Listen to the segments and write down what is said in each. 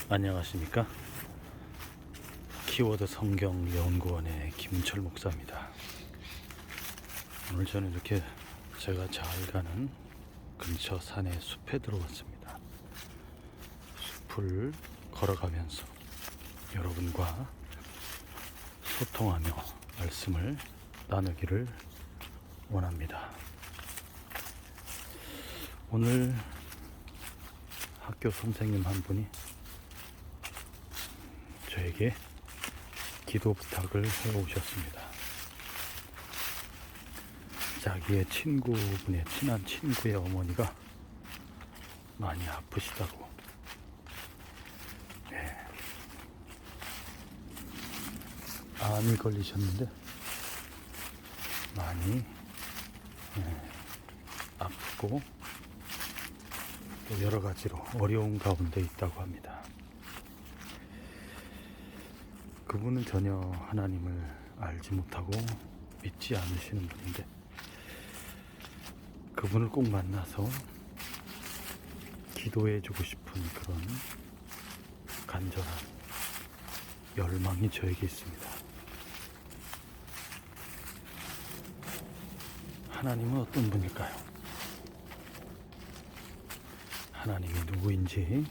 안녕하십니까? 키워드 성경 연구원의 김철 목사입니다. 오늘 저는 이렇게 제가 잘 가는 근처 산의 숲에 들어왔습니다. 숲을 걸어가면서 여러분과 소통하며 말씀을 나누기를 원합니다. 오늘 학교 선생님 한 분이 저에게 기도 부탁을 해 오셨습니다. 자기의 친한 친구의 어머니가 많이 아프시다고. 암이 걸리셨는데 많이 아프고 또 여러 가지로 어려운 가운데 있다고 합니다. 그분은 전혀 하나님을 알지 못하고 믿지 않으시는 분인데 그분을 꼭 만나서 기도해 주고 싶은 그런 간절한 열망이 저에게 있습니다. 하나님은 어떤 분일까요? 하나님이 누구인지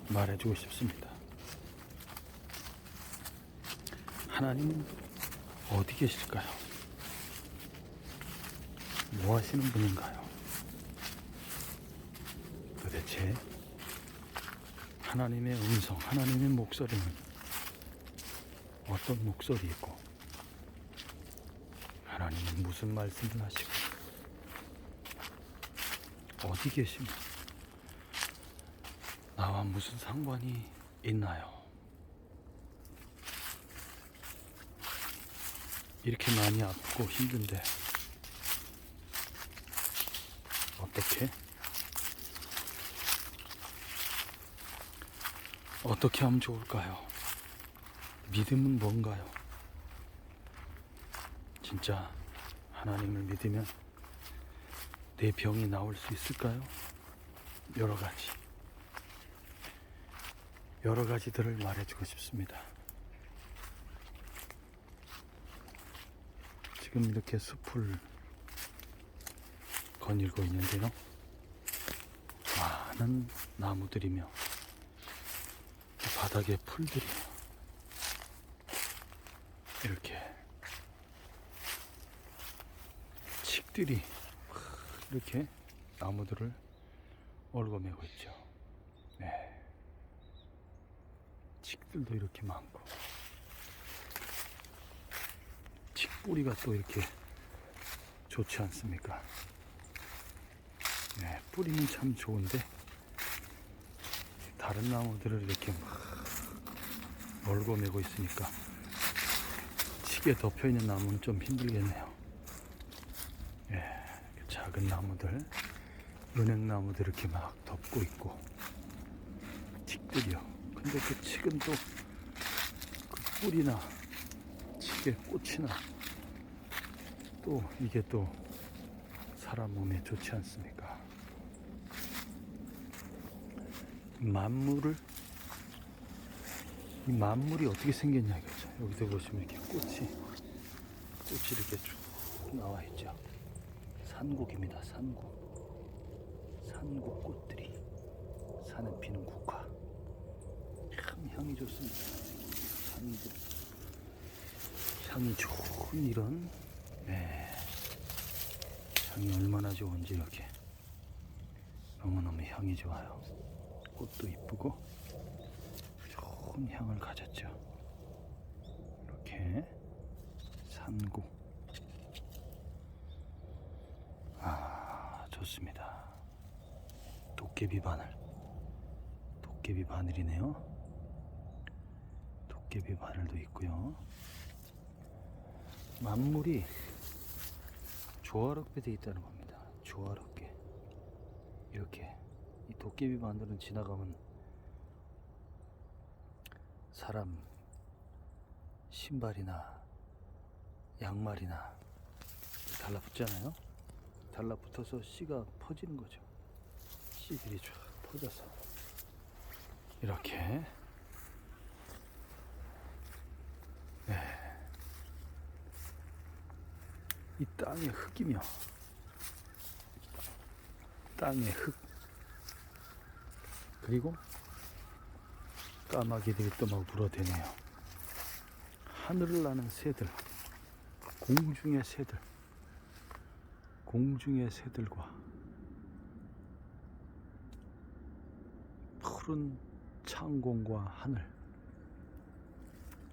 말해주고 싶습니다. 하나님은 어디 계실까요? 뭐 하시는 분인가요? 도대체 하나님의 음성, 하나님의 목소리는 어떤 목소리이고 하나님은 무슨 말씀을 하시고 어디 계시며 나와 무슨 상관이 있나요? 이렇게 많이 아프고 힘든데 어떻게 하면 좋을까요? 믿음은 뭔가요? 진짜 하나님을 믿으면 내 병이 나을 수 있을까요? 여러 가지들을 말해주고 싶습니다. 지금 이렇게 숲을 거닐고 있는데요. 많은 나무들이며 바닥에 풀들이 이렇게 칡들이 이렇게 나무들을 얽어매고 있죠. 칡들도 이렇게 많고 칡뿌리가 또 이렇게 좋지 않습니까? 뿌리는 참 좋은데 다른 나무들을 이렇게 막 얽어매고 있으니까 칡에 덮여있는 나무는 좀 힘들겠네요. 작은 나무들, 은행나무들 이렇게 막 덮고 있고 칡들이요. 근데 그 칡은 또 그 뿌리나 칡의 꽃이나 또 이게 또 사람 몸에 좋지 않습니까? 이 만물이 어떻게 생겼냐 이거죠. 여기서 보시면 이렇게 꽃이 이렇게 쭉 나와 있죠. 산국입니다. 산국 꽃들이 산에 피는 국화. 참 향이 좋습니다. 산국 향이 좋은 이런 향이 얼마나 좋은지 이렇게 너무너무 향이 좋아요. 꽃도 이쁘고 좋은 향을 가졌죠. 이렇게 산국. 좋습니다. 도깨비 바늘이네요. 도깨비 바늘도 있고요. 만물이 조화롭게 되어 있다는 겁니다. 조화롭게 이렇게 이 도깨비 바늘은 지나가면 사람 신발이나 양말이나 달라붙잖아요. 달라붙어서 씨가 퍼지는 거죠. 씨들이 쫙 퍼져서 이렇게 이 땅의 흙이며 땅의 흙, 그리고 까마귀들이 또 막 물어대네요. 하늘을 나는 새들, 공중의 새들과 푸른 창공과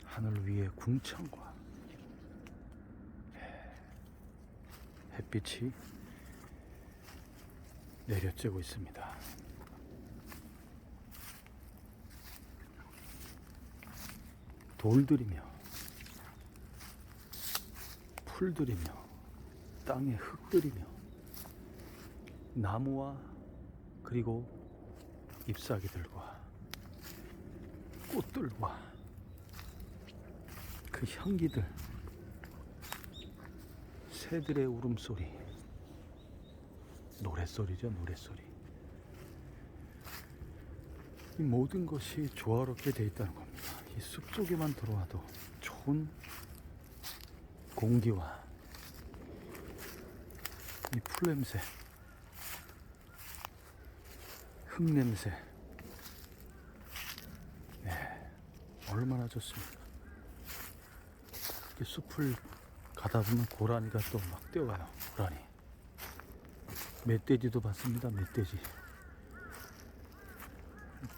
하늘 위에 궁창과 햇빛이 내려쬐고 있습니다. 돌들이며 풀들이며 땅의 흙들이며 나무와 그리고 잎사귀들과 꽃들과 그 향기들, 새들의 울음소리, 노랫소리죠, 노랫소리. 이 모든 것이 조화롭게 되어 있다는 겁니다. 이 숲속에만 들어와도 좋은 공기와 이 풀냄새, 흙냄새, 네, 얼마나 좋습니까? 이렇게 숲을 가다 보면 고라니가 또 막 뛰어가요. 고라니, 멧돼지도 봤습니다. 멧돼지.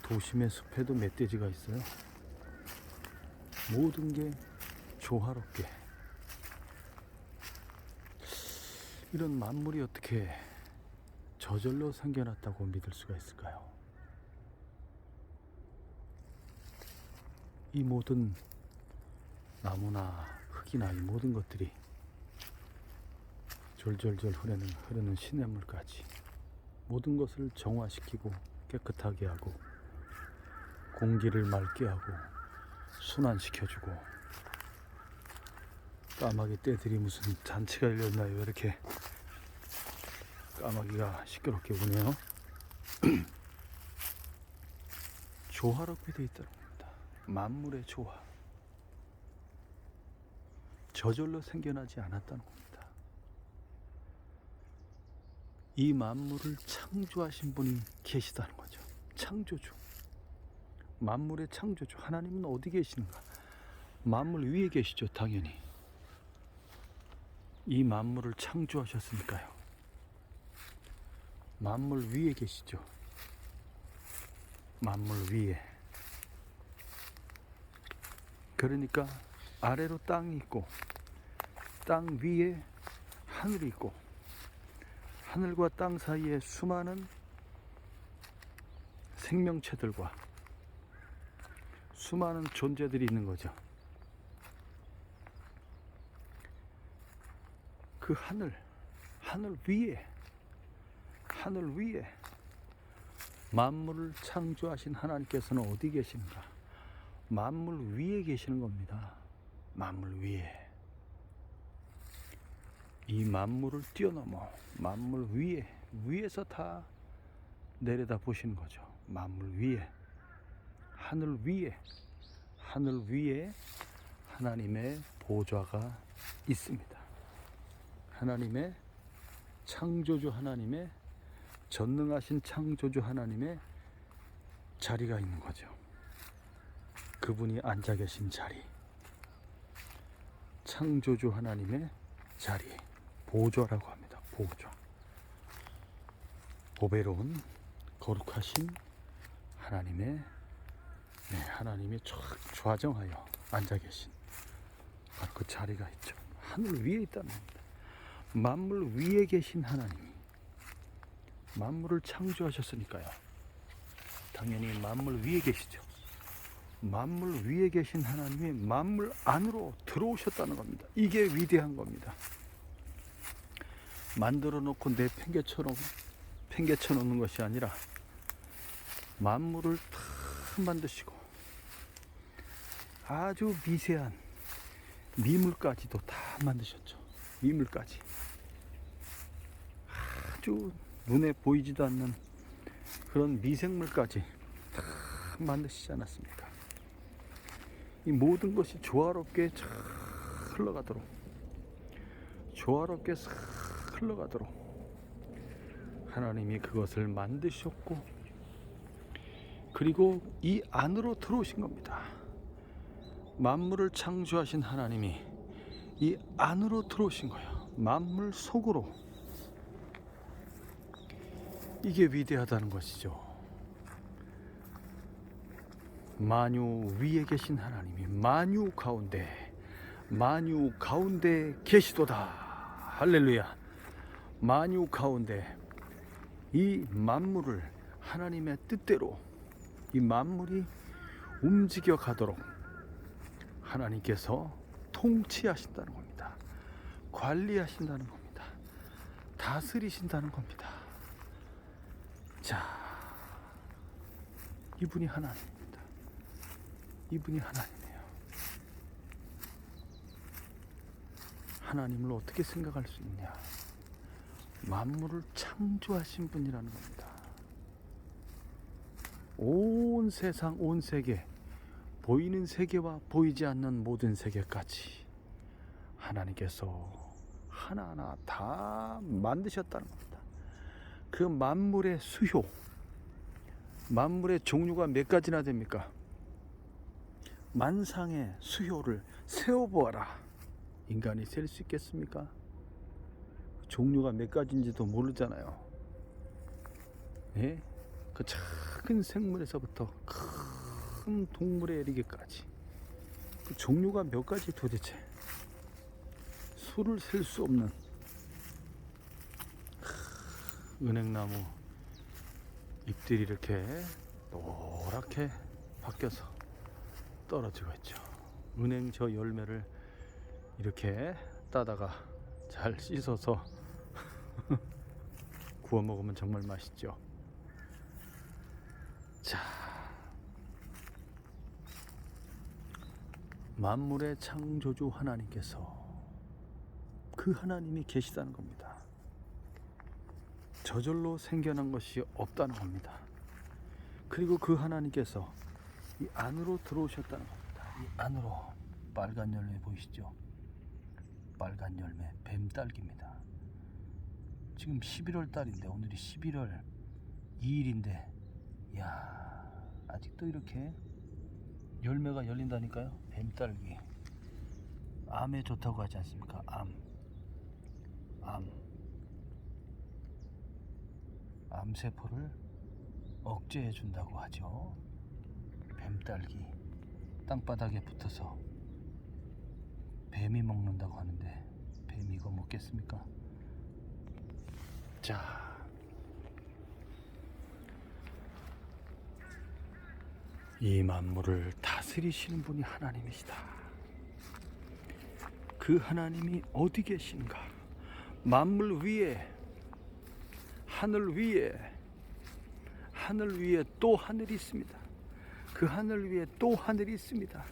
도심의 숲에도 멧돼지가 있어요. 모든 게 조화롭게, 이런 만물이 어떻게 저절로 생겨났다고 믿을 수가 있을까요? 이 모든 나무나 흙이나 이 모든 것들이 졸졸졸 흐르는 시냇물까지 모든 것을 정화시키고 깨끗하게 하고 공기를 맑게 하고 순환시켜주고, 까마귀 떼들이 무슨 잔치가 열렸나요? 이렇게 까마귀가 시끄럽게 우네요. 조화롭게 되어 있다는 겁니다. 만물의 조화, 저절로 생겨나지 않았다는 겁니다. 이 만물을 창조하신 분이 계시다는 거죠. 창조주, 만물의 창조주 하나님은 어디 계시는가? 만물 위에 계시죠. 당연히 이 만물을 창조하셨으니까요. 만물 위에 계시죠. 만물 위에. 그러니까 아래로 땅이 있고 땅 위에 하늘이 있고 하늘과 땅 사이에 수많은 생명체들과 수많은 존재들이 있는 거죠. 그 하늘 위에 만물을 창조하신 하나님께서는 어디 계신가? 만물 위에 계시는 겁니다. 만물 위에. 이 만물을 뛰어넘어 만물 위에서 다 내려다 보시는 거죠. 만물 위에, 하늘 위에 하나님의 보좌가 있습니다. 하나님의 창조주, 하나님의 전능하신 창조주 하나님의 자리가 있는 거죠. 그분이 앉아 계신 자리, 창조주 하나님의 자리, 보좌라고 합니다. 보좌. 보배로운 거룩하신 하나님의, 하나님이 좌정하여 앉아 계신 바로 그 자리가 있죠. 하늘 위에 있다는 겁니다. 만물 위에 계신 하나님이 만물을 창조하셨으니까요. 당연히 만물 위에 계시죠. 만물 위에 계신 하나님이 만물 안으로 들어오셨다는 겁니다. 이게 위대한 겁니다. 만들어 놓고 내 팽개쳐 놓는 것이 아니라 만물을 다 만드시고 아주 미세한 미물까지도 다 만드셨죠. 미물까지 아주 눈에 보이지도 않는 그런 미생물까지 다 만드시지 않았습니까? 이 모든 것이 조화롭게 잘 흘러가도록 조화롭게 싹 흘러가도록 하나님이 그것을 만드셨고, 그리고 이 안으로 들어오신 겁니다. 만물을 창조하신 하나님이 이 안으로 들어오신 거예요. 만물 속으로. 이게 위대하다는 것이죠. 만유 위에 계신 하나님이 만유 가운데 계시도다. 할렐루야. 만유 가운데 이 만물을 하나님의 뜻대로 이 만물이 움직여 가도록 하나님께서 통치하신다는 겁니다. 관리하신다는 겁니다. 다스리신다는 겁니다. 자, 이분이 하나님입니다. 이분이 하나님이에요. 하나님을 어떻게 생각할 수 있냐? 만물을 창조하신 분이라는 겁니다. 온 세상, 온 세계, 보이는 세계와 보이지 않는 모든 세계까지 하나님께서 하나하나 다 만드셨다는 겁니다. 그 만물의 수효, 만물의 종류가 몇 가지나 됩니까? 만상의 수효를 세어보아라. 인간이 셀 수 있겠습니까? 종류가 몇 가지인지도 모르잖아요. 예? 그 작은 생물에서부터 큰 동물에 이르기까지 그 종류가 몇 가지 도대체 수를 셀 수 없는 은행나무 잎들이 이렇게 노랗게 바뀌어서 떨어지고 있죠. 은행 저 열매를 이렇게 따다가 잘 씻어서 구워 먹으면 정말 맛있죠. 자, 만물의 창조주 하나님께서 그 하나님이 계시다는 겁니다. 저절로 생겨난 것이 없다는 겁니다. 그리고 그 하나님께서 이 안으로 들어오셨다는 겁니다. 이 안으로 빨간 열매 보이시죠? 빨간 열매 뱀딸기입니다. 지금 11월 달인데 오늘이 11월 2일인데 야, 아직도 이렇게 열매가 열린다니까요. 뱀딸기. 암에 좋다고 하지 않습니까? 암세포를 억제해 준다고 하죠. 뱀딸기. 땅바닥에 붙어서 뱀이 먹는다고 하는데 뱀이 이거 먹겠습니까? 자, 이 만물을 다스리시는 분이 하나님이시다. 그 하나님이 어디 계신가? 만물 위에, 하늘 위에 또 하늘이 있습니다. 그 하늘 위에 또 하늘이 있습니다.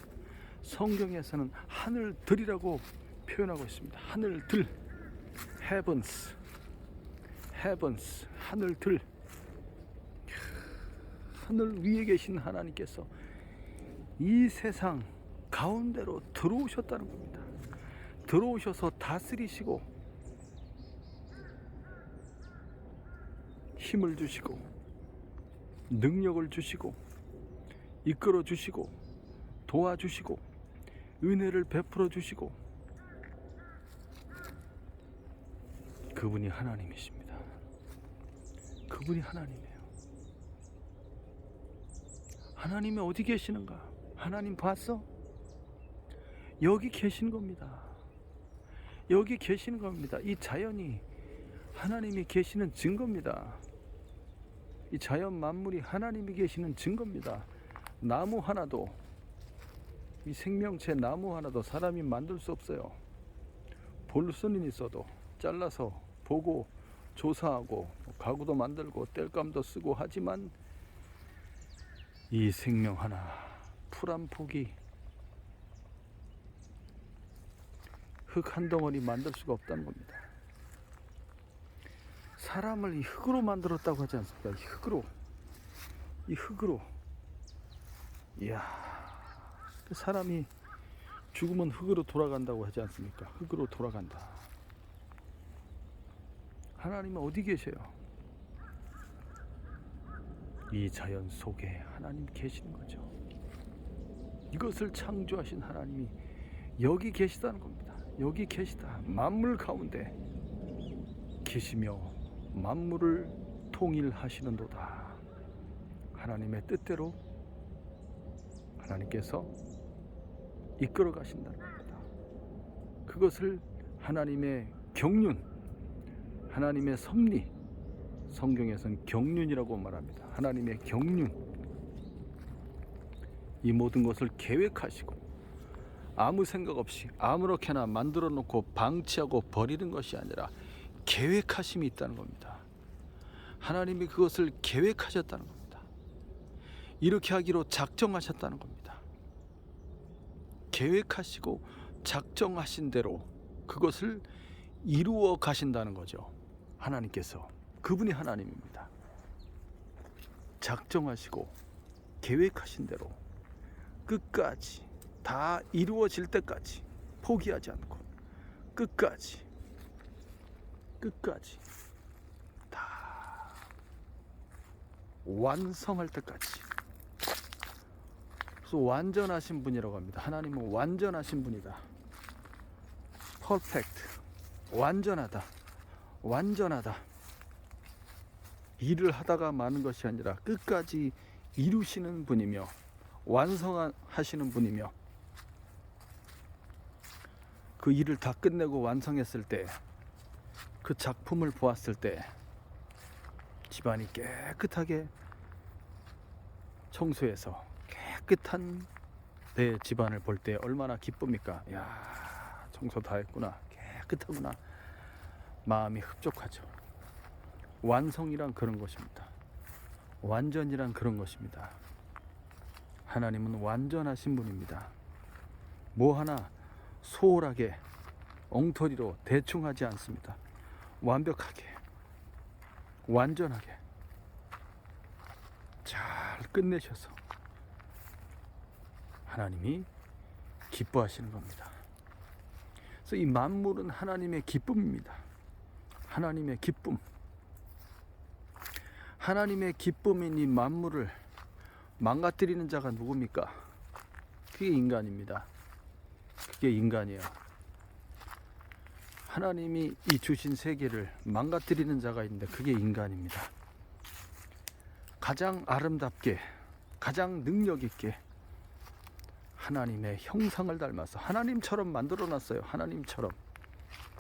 성경에서는 하늘들이라고 표현하고 있습니다. 하늘들, heavens, 하늘들. 하늘 위에 계신 하나님께서 이 세상 가운데로 들어오셨다는 겁니다. 들어오셔서 다스리시고 힘을 주시고 능력을 주시고 이끌어 주시고 도와주시고 은혜를 베풀어 주시고 그분이 하나님이십니다. 그분이 하나님이에요. 하나님이 어디 계시는가? 하나님 봤어? 여기 계신 겁니다. 여기 계시는 겁니다. 이 자연이 하나님이 계시는 증거입니다. 이 자연 만물이 하나님이 계시는 증거입니다. 나무 하나도, 이 생명체 나무 하나도 사람이 만들 수 없어요. 볼 수는 있어도 잘라서 보고 조사하고 가구도 만들고 땔감도 쓰고 하지만 이 생명 하나, 풀 한 포기, 흙 한 덩어리 만들 수가 없다는 겁니다. 사람을 이 흙으로 만들었다고 하지 않습니까? 이 흙으로. 이야, 그 사람이 죽으면 흙으로 돌아간다고 하지 않습니까? 흙으로 돌아간다. 하나님은 어디 계셔요? 이 자연 속에 하나님 계시는 거죠. 이것을 창조하신 하나님이 여기 계시다는 겁니다. 여기 계시다. 만물 가운데 계시며 만물을 통일하시는도다. 하나님의 뜻대로 하나님께서 이끌어 가신다는 겁니다. 그것을 하나님의 경륜, 하나님의 섭리, 성경에서는 경륜이라고 말합니다. 하나님의 경륜, 이 모든 것을 계획하시고 아무 생각 없이 아무렇게나 만들어 놓고 방치하고 버리는 것이 아니라 계획하심이 있다는 겁니다. 하나님이 그것을 계획하셨다는 겁니다. 이렇게 하기로 작정하셨다는 겁니다. 계획하시고 작정하신 대로 그것을 이루어 가신다는 거죠. 하나님께서, 그분이 하나님입니다. 작정하시고 계획하신 대로 끝까지 다 이루어질 때까지 포기하지 않고 끝까지 다 완성할 때까지. 그래서 완전하신 분이라고 합니다. 하나님은 완전하신 분이다. 퍼펙트, 완전하다. 일을 하다가 마는 것이 아니라 끝까지 이루시는 분이며 완성하시는 분이며, 그 일을 다 끝내고 완성했을 때, 그 작품을 보았을 때 집안이 깨끗하게 청소해서 깨끗한 내 집안을 볼 때 얼마나 기쁩니까? 야, 청소 다 했구나, 깨끗하구나. 마음이 흡족하죠. 완성이란 그런 것입니다. 완전이란 그런 것입니다. 하나님은 완전하신 분입니다. 뭐 하나 소홀하게 엉터리로 대충 하지 않습니다. 완벽하게, 완전하게 잘 끝내셔서 하나님이 기뻐하시는 겁니다. 그래서 이 만물은 하나님의 기쁨입니다. 하나님의 기쁨. 하나님의 기쁨인 이 만물을 망가뜨리는 자가 누굽니까? 그게 인간입니다. 그게 인간이에요. 하나님이 이 주신 세계를 망가뜨리는 자가 있는데 그게 인간입니다. 가장 아름답게, 가장 능력 있게 하나님의 형상을 닮아서 하나님처럼 만들어놨어요. 하나님처럼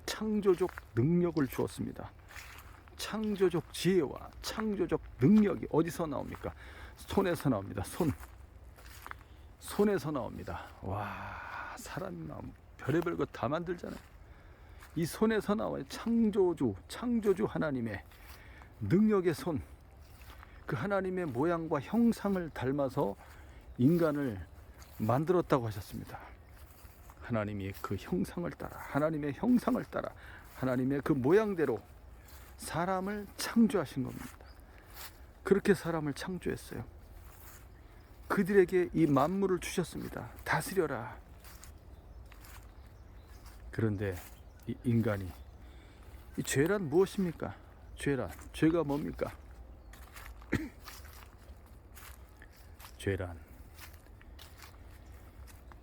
창조적 능력을 주었습니다. 창조적 지혜와 창조적 능력이 어디서 나옵니까? 손에서 나옵니다. 손에서 나옵니다. 와, 사람이 별의별 것 다 만들잖아요. 이 손에서 나와요. 창조주 하나님의 능력의 손, 그 하나님의 모양과 형상을 닮아서 인간을 만들었다고 하셨습니다. 하나님이 그 형상을 따라, 하나님의 형상을 따라, 하나님의 그 모양대로 사람을 창조하신 겁니다. 그렇게 사람을 창조했어요. 그들에게 이 만물을 주셨습니다. 다스려라. 그런데 이 인간이, 이 죄란 무엇입니까? 죄가 뭡니까? 죄란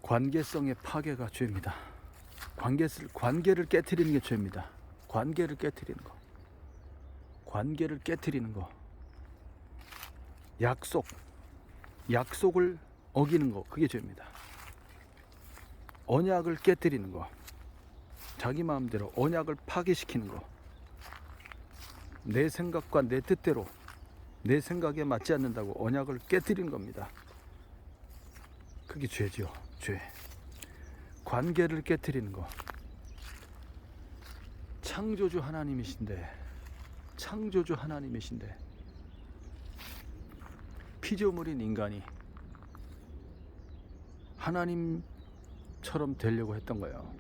관계성의 파괴가 죄입니다. 관계를 깨트리는 게 죄입니다. 관계를 깨트리는 거. 약속을 어기는 거, 그게 죄입니다. 언약을 깨트리는 거, 자기 마음대로 언약을 파괴시키는 거, 내 생각과 내 뜻대로 내 생각에 맞지 않는다고 언약을 깨트리는 겁니다. 그게 죄죠. 죄. 관계를 깨트리는 거. 창조주 하나님이신데 피조물인 인간이 하나님처럼 되려고 했던 거예요.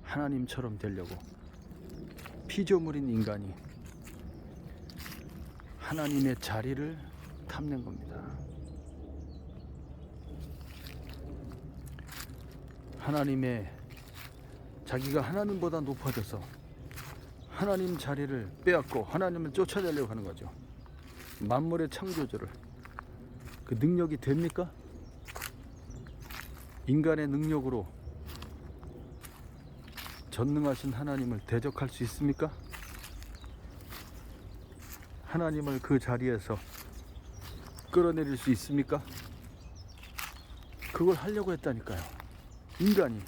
하나님처럼 되려고 피조물인 인간이 하나님의 자리를 탐낸 겁니다. 자기가 하나님보다 높아져서 하나님 자리를 빼앗고 하나님을 쫓아내려고 하는 거죠. 만물의 창조주를. 그 능력이 됩니까? 인간의 능력으로 전능하신 하나님을 대적할 수 있습니까? 하나님을 그 자리에서 끌어내릴 수 있습니까? 그걸 하려고 했다니까요. 인간이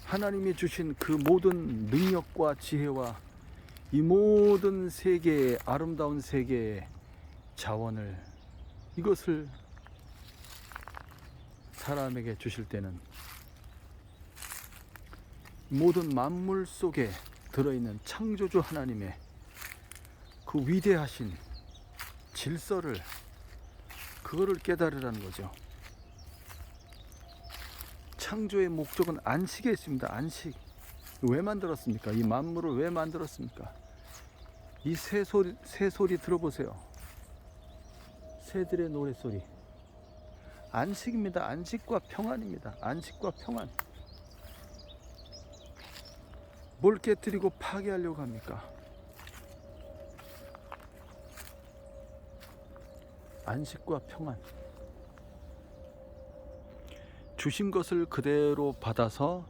하나님이 주신 그 모든 능력과 지혜와 이 모든 세계의 아름다운 세계의 자원을, 이것을 사람에게 주실 때는 모든 만물 속에 들어있는 창조주 하나님의 그 위대하신 질서를, 그거를 깨달으라는 거죠. 창조의 목적은 안식에 있습니다. 안식. 왜 만들었습니까? 이 만물을 왜 만들었습니까? 이 새 소리 들어보세요. 새들의 노랫소리. 안식입니다. 안식과 평안입니다. 안식과 평안. 뭘 깨뜨리고 파괴하려고 합니까? 안식과 평안. 주신 것을 그대로 받아서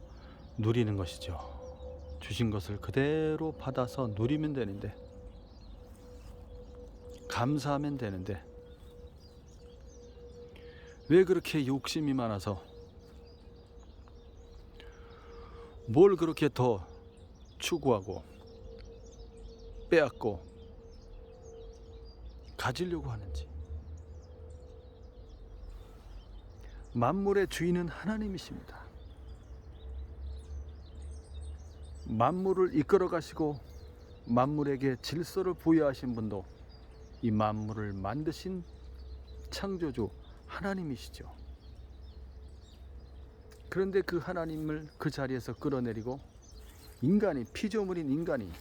누리는 것이죠. 주신 것을 그대로 받아서 누리면 되는데, 감사하면 되는데, 왜 그렇게 욕심이 많아서 뭘 그렇게 더 추구하고 빼앗고 가지려고 하는지. 만물의 주인은 하나님이십니다. 만물을 이끌어 가시고 만물에게 질서를 부여하신 분도 이 만물을 만드신 창조주 하나님이시죠. 그런데 그 하나님을 그 자리에서 끌어내리고 인간이, 피조물인 인간이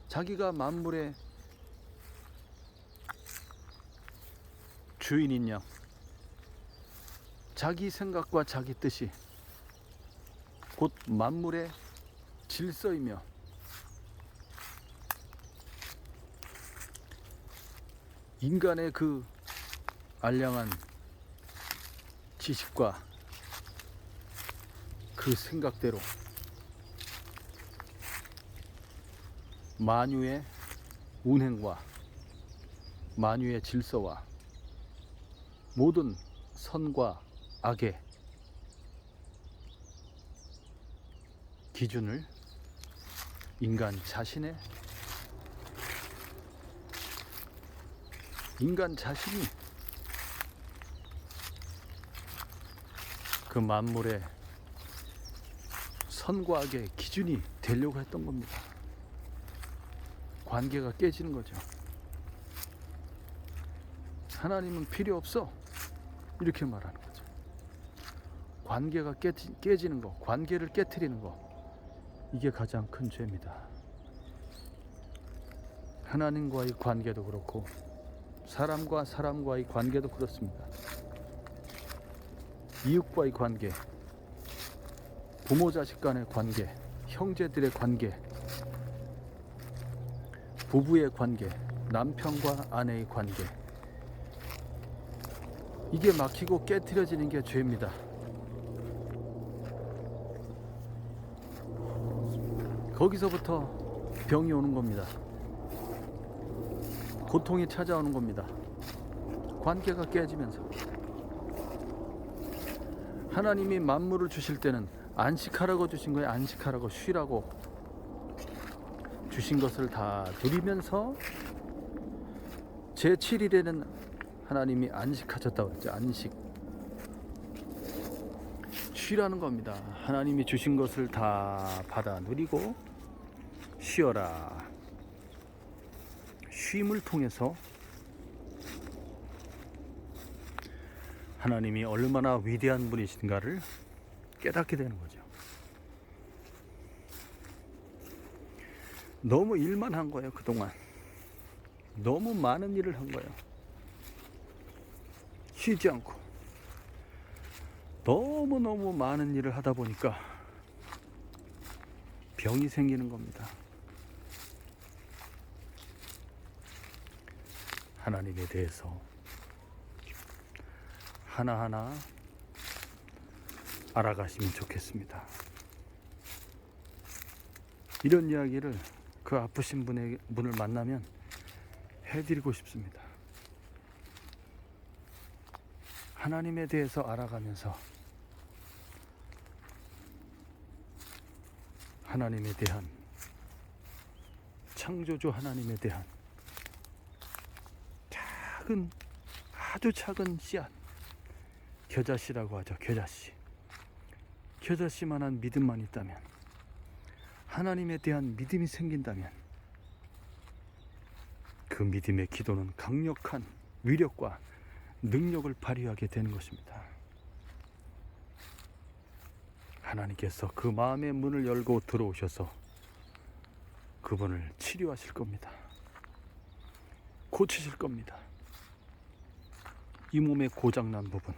자기가 만물의 주인인 양, 자기 생각과 자기 뜻이 곧 만물의 질서이며 인간의 그 알량한 지식과 그 생각대로 만유의 운행과 만유의 질서와 모든 선과 악의 기준을 인간 자신이 그 만물의 선과 악의 기준이 되려고 했던 겁니다. 관계가 깨지는 거죠. 하나님은 필요 없어, 이렇게 말하는 거죠. 관계가 깨지는 거, 관계를 깨트리는 거, 이게 가장 큰 죄입니다. 하나님과의 관계도 그렇고 사람과 사람과의 관계도 그렇습니다. 이웃과의 관계, 부모 자식 간의 관계, 형제들의 관계, 부부의 관계, 남편과 아내의 관계, 이게 막히고 깨트려지는 게 죄입니다. 거기서부터 병이 오는 겁니다. 고통이 찾아오는 겁니다. 관계가 깨지면서. 하나님이 만물을 주실 때는 안식하라고 주신 거예요. 안식하라고, 쉬라고 주신 것을 다 누리면서 제7일에는 하나님이 안식하셨다고 그랬죠. 안식. 쉬라는 겁니다. 하나님이 주신 것을 다 받아 누리고 쉬어라. 쉼을 통해서 하나님이 얼마나 위대한 분이신가를 깨닫게 되는 거죠. 너무 일만 한 거예요. 그동안 너무 많은 일을 한 거예요. 쉬지 않고 너무너무 많은 일을 하다 보니까 병이 생기는 겁니다. 하나님에 대해서 하나하나 알아가시면 좋겠습니다. 이런 이야기를 그 아프신 분을 만나면 해드리고 싶습니다. 하나님에 대해서 알아가면서 하나님에 대한, 창조주 하나님에 대한 작은, 아주 작은 씨앗, 겨자씨라고 하죠. 겨자씨. 겨자씨만한 믿음만 있다면, 하나님에 대한 믿음이 생긴다면 그 믿음의 기도는 강력한 위력과 능력을 발휘하게 되는 것입니다. 하나님께서 그 마음의 문을 열고 들어오셔서 그분을 치료하실 겁니다. 고치실 겁니다. 이 몸의 고장난 부분,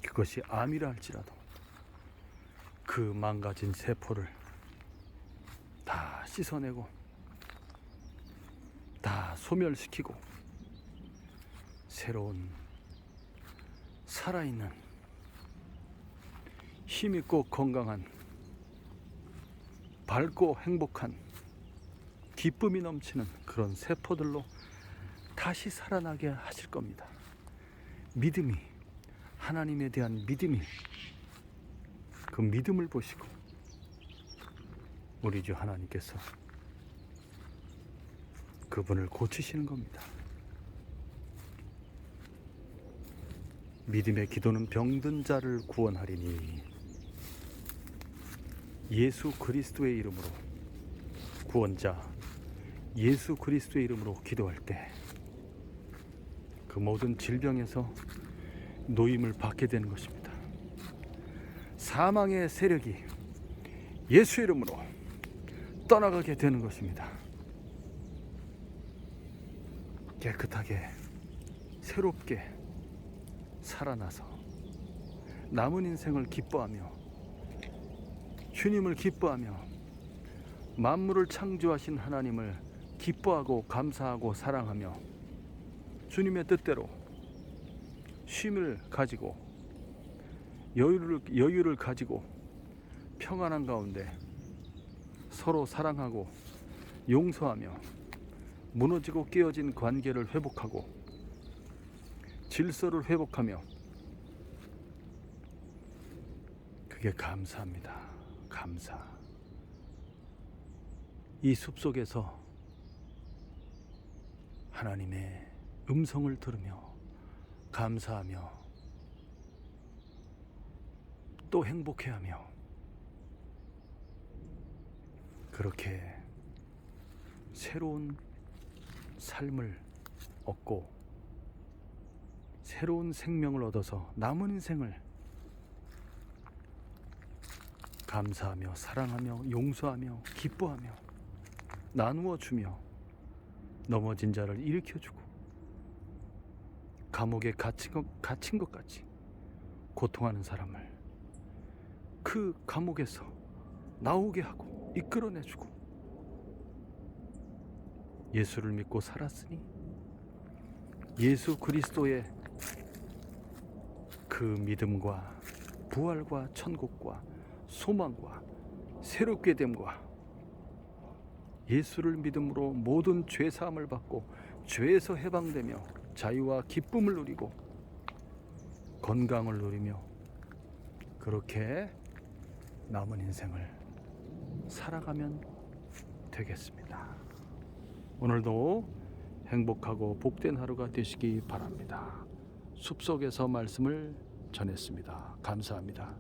그것이 암이라 할지라도 그 망가진 세포를 다 씻어내고 다 소멸시키고 새로운 살아있는 힘있고 건강한, 밝고 행복한, 기쁨이 넘치는 그런 세포들로 다시 살아나게 하실 겁니다. 믿음이, 하나님에 대한 믿음이, 그 믿음을 보시고 우리 주 하나님께서 그분을 고치시는 겁니다. 믿음의 기도는 병든 자를 구원하리니, 예수 그리스도의 이름으로, 구원자 예수 그리스도의 이름으로 기도할 때 그 모든 질병에서 노임을 받게 되는 것입니다. 사망의 세력이 예수 이름으로 떠나가게 되는 것입니다. 깨끗하게 새롭게 살아나서 남은 인생을 기뻐하며 주님을 기뻐하며 만물을 창조하신 하나님을 기뻐하고 감사하고 사랑하며 주님의 뜻대로 쉼을 가지고 여유를 가지고 평안한 가운데 서로 사랑하고 용서하며 무너지고 깨어진 관계를 회복하고 질서를 회복하며, 그게 감사합니다. 감사. 이 숲속에서 하나님의 음성을 들으며 감사하며 또 행복해하며, 그렇게 새로운 삶을 얻고 새로운 생명을 얻어서 남은 인생을 감사하며 사랑하며 용서하며 기뻐하며 나누어 주며 넘어진 자를 일으켜주고 감옥에 갇힌 것 같이 고통하는 사람을 그 감옥에서 나오게 하고 이끌어내주고, 예수를 믿고 살았으니 예수 그리스도의 그 믿음과 부활과 천국과 소망과 새롭게 됨과 예수를 믿음으로 모든 죄사함을 받고 죄에서 해방되며 자유와 기쁨을 누리고 건강을 누리며 그렇게 남은 인생을 살아가면 되겠습니다. 오늘도 행복하고 복된 하루가 되시기 바랍니다. 숲속에서 말씀을 전했습니다. 감사합니다.